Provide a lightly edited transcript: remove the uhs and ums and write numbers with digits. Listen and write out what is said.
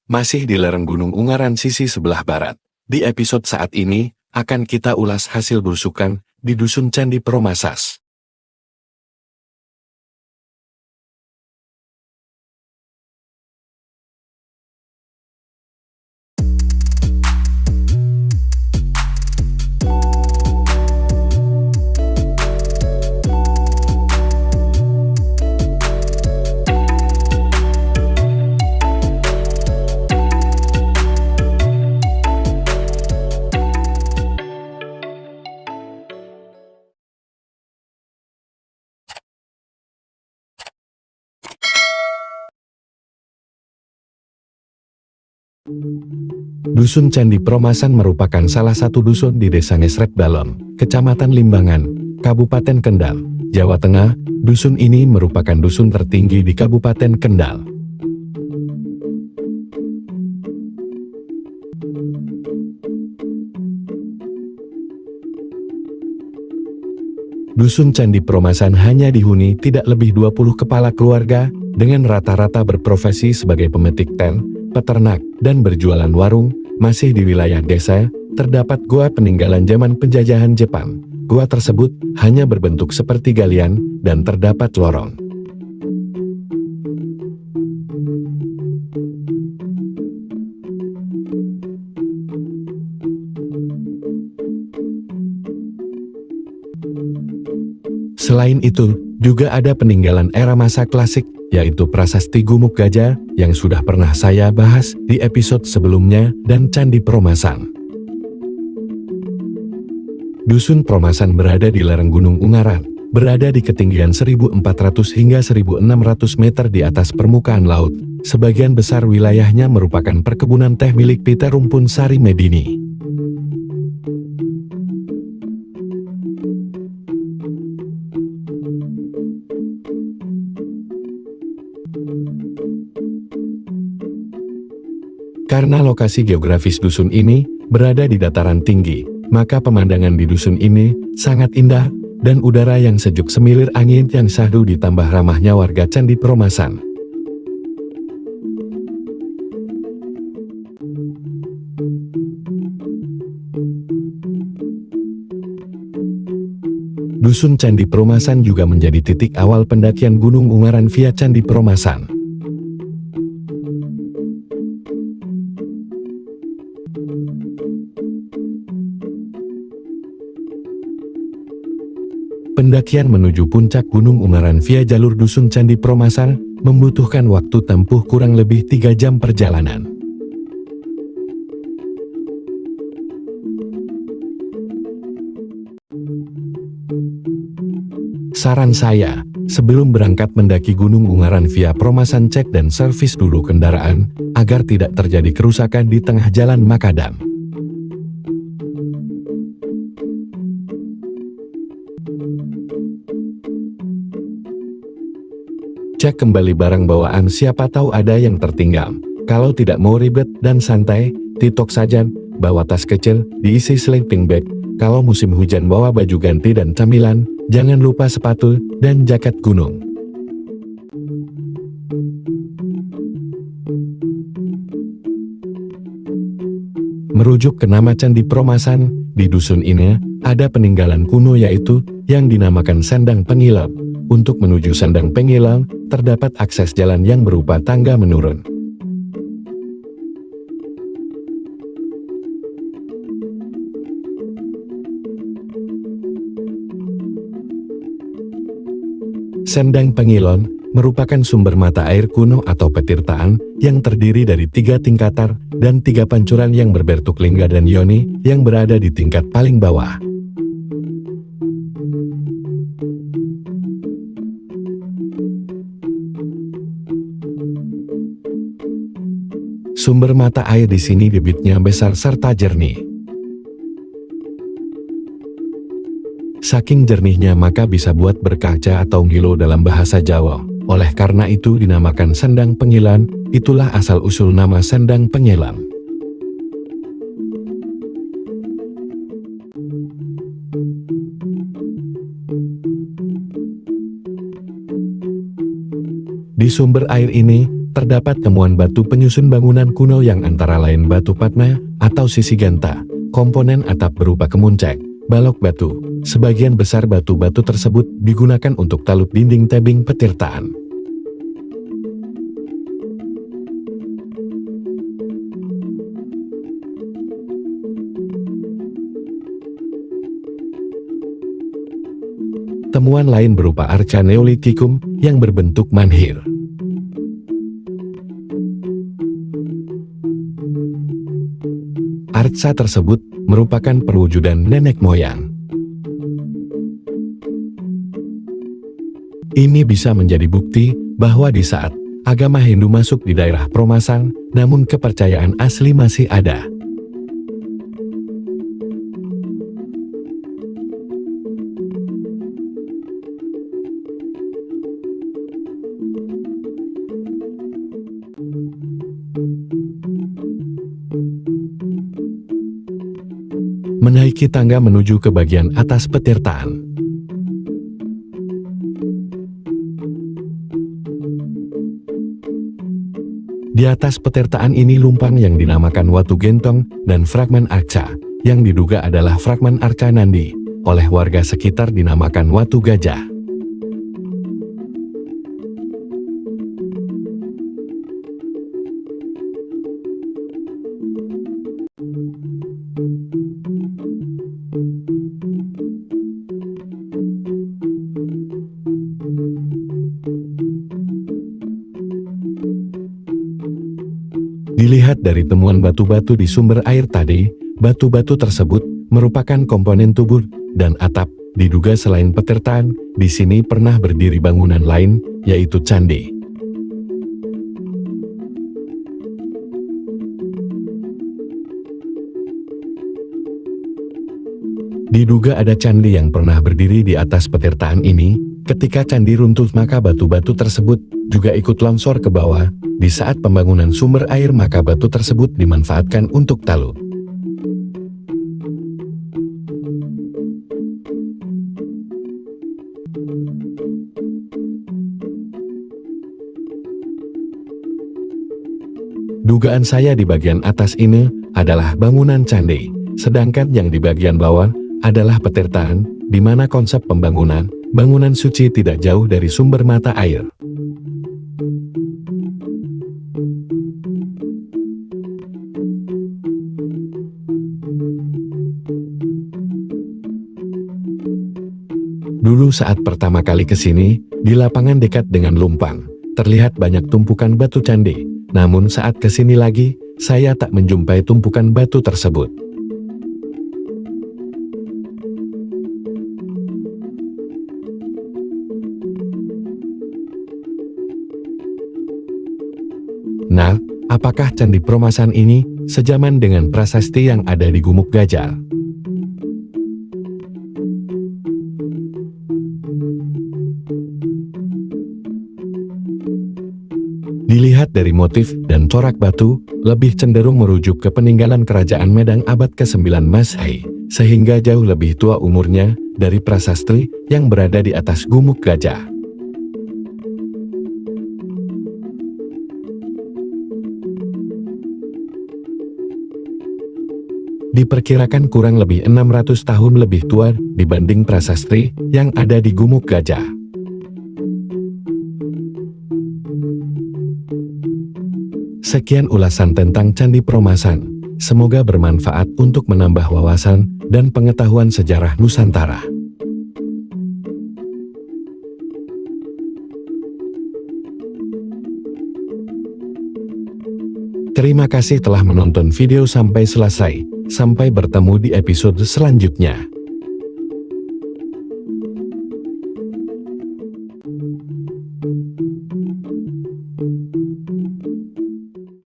Masih di lereng Gunung Ungaran sisi sebelah barat. Di episode saat ini, akan kita ulas hasil belusukan di Dusun Candi Promasas. Dusun Candi Promasan merupakan salah satu dusun di Desa Ngesret Balon, Kecamatan Limbangan, Kabupaten Kendal, Jawa Tengah. Dusun ini merupakan dusun tertinggi di Kabupaten Kendal. Dusun Candi Promasan hanya dihuni tidak lebih 20 kepala keluarga, dengan rata-rata berprofesi sebagai pemetik ten, peternak, dan berjualan warung. Masih di wilayah desa, terdapat gua peninggalan zaman penjajahan Jepang. Gua tersebut hanya berbentuk seperti galian, dan terdapat lorong. Selain itu, juga ada peninggalan era masa klasik, yaitu Prasasti Gumuk Gajah, yang sudah pernah saya bahas di episode sebelumnya, dan Candi Promasan. Dusun Promasan berada di lereng Gunung Ungaran, berada di ketinggian 1.400 hingga 1.600 meter di atas permukaan laut. Sebagian besar wilayahnya merupakan perkebunan teh milik Peter Rumpun Sari Medini. Karena lokasi geografis dusun ini berada di dataran tinggi, maka pemandangan di dusun ini sangat indah, dan udara yang sejuk semilir angin yang syahdu ditambah ramahnya warga Candi Promasan. Dusun Candi Promasan juga menjadi titik awal pendakian Gunung Ungaran via Candi Promasan. Pendakian menuju puncak Gunung Ungaran via jalur Dusun Candi Promasan membutuhkan waktu tempuh kurang lebih 3 jam perjalanan. Saran saya, sebelum berangkat mendaki Gunung Ungaran via Promasan, cek dan servis dulu kendaraan, agar tidak terjadi kerusakan di tengah jalan makadam. Cek kembali barang bawaan, siapa tahu ada yang tertinggal. Kalau tidak mau ribet dan santai, TikTok saja, bawa tas kecil, diisi sleeping bag. Kalau musim hujan bawa baju ganti dan camilan, jangan lupa sepatu dan jaket gunung. Merujuk ke nama Candi Promasan, di dusun ini ada peninggalan kuno yaitu yang dinamakan Sandang Pengilang. Untuk menuju Sandang Pengilang, terdapat akses jalan yang berupa tangga menurun. Sandang Pengilon merupakan sumber mata air kuno atau petirtaan yang terdiri dari 3 tingkatan dan 3 pancuran yang berbentuk lingga dan yoni yang berada di tingkat paling bawah. Sumber mata air di sini bibitnya besar serta jernih. Saking jernihnya maka bisa buat berkaca atau ngilo dalam bahasa Jawa. Oleh karena itu dinamakan Sandang Pengilan, itulah asal-usul nama Sandang Pengilan. Di sumber air ini terdapat temuan batu penyusun bangunan kuno yang antara lain batu patna atau sisiganta, komponen atap berupa kemuncak, balok batu. Sebagian besar batu-batu tersebut digunakan untuk talut dinding tebing petirtaan. Temuan lain berupa arca Neolitikum yang berbentuk manhir. Arca tersebut merupakan perwujudan nenek moyang. Ini bisa menjadi bukti bahwa di saat agama Hindu masuk di daerah Peromasan, namun kepercayaan asli masih ada. Menaiki tangga menuju ke bagian atas petirtaan. Di atas petirtaan ini lumpang yang dinamakan Watu Gentong dan fragmen arca, yang diduga adalah fragmen arca Nandi, oleh warga sekitar dinamakan Watu Gajah. Dilihat dari temuan batu-batu di sumber air tadi, batu-batu tersebut merupakan komponen tubuh dan atap. Diduga selain petirtaan, di sini pernah berdiri bangunan lain, yaitu candi. Diduga ada candi yang pernah berdiri di atas petirtaan ini. Ketika candi runtuh maka batu-batu tersebut juga ikut longsor ke bawah. Di saat pembangunan sumber air maka batu tersebut dimanfaatkan untuk talut. Dugaan saya di bagian atas ini adalah bangunan candi, sedangkan yang di bagian bawah adalah petirtaan, di mana konsep pembangunan bangunan suci tidak jauh dari sumber mata air. Dulu saat pertama kali ke sini, di lapangan dekat dengan Lumpang, terlihat banyak tumpukan batu candi. Namun saat ke sini lagi, saya tak menjumpai tumpukan batu tersebut. Nah, apakah Candi Peromasan ini sejaman dengan prasasti yang ada di Gumuk Gajah? Dilihat dari motif dan corak batu, lebih cenderung merujuk ke peninggalan kerajaan Medang abad ke-9 Masehi, sehingga jauh lebih tua umurnya dari prasasti yang berada di atas Gumuk Gajah. Diperkirakan kurang lebih 600 tahun lebih tua dibanding prasasti yang ada di Gumuk Gajah. Sekian ulasan tentang Candi Peromasan. Semoga bermanfaat untuk menambah wawasan dan pengetahuan sejarah Nusantara. Terima kasih telah menonton video sampai selesai. Sampai bertemu di episode selanjutnya.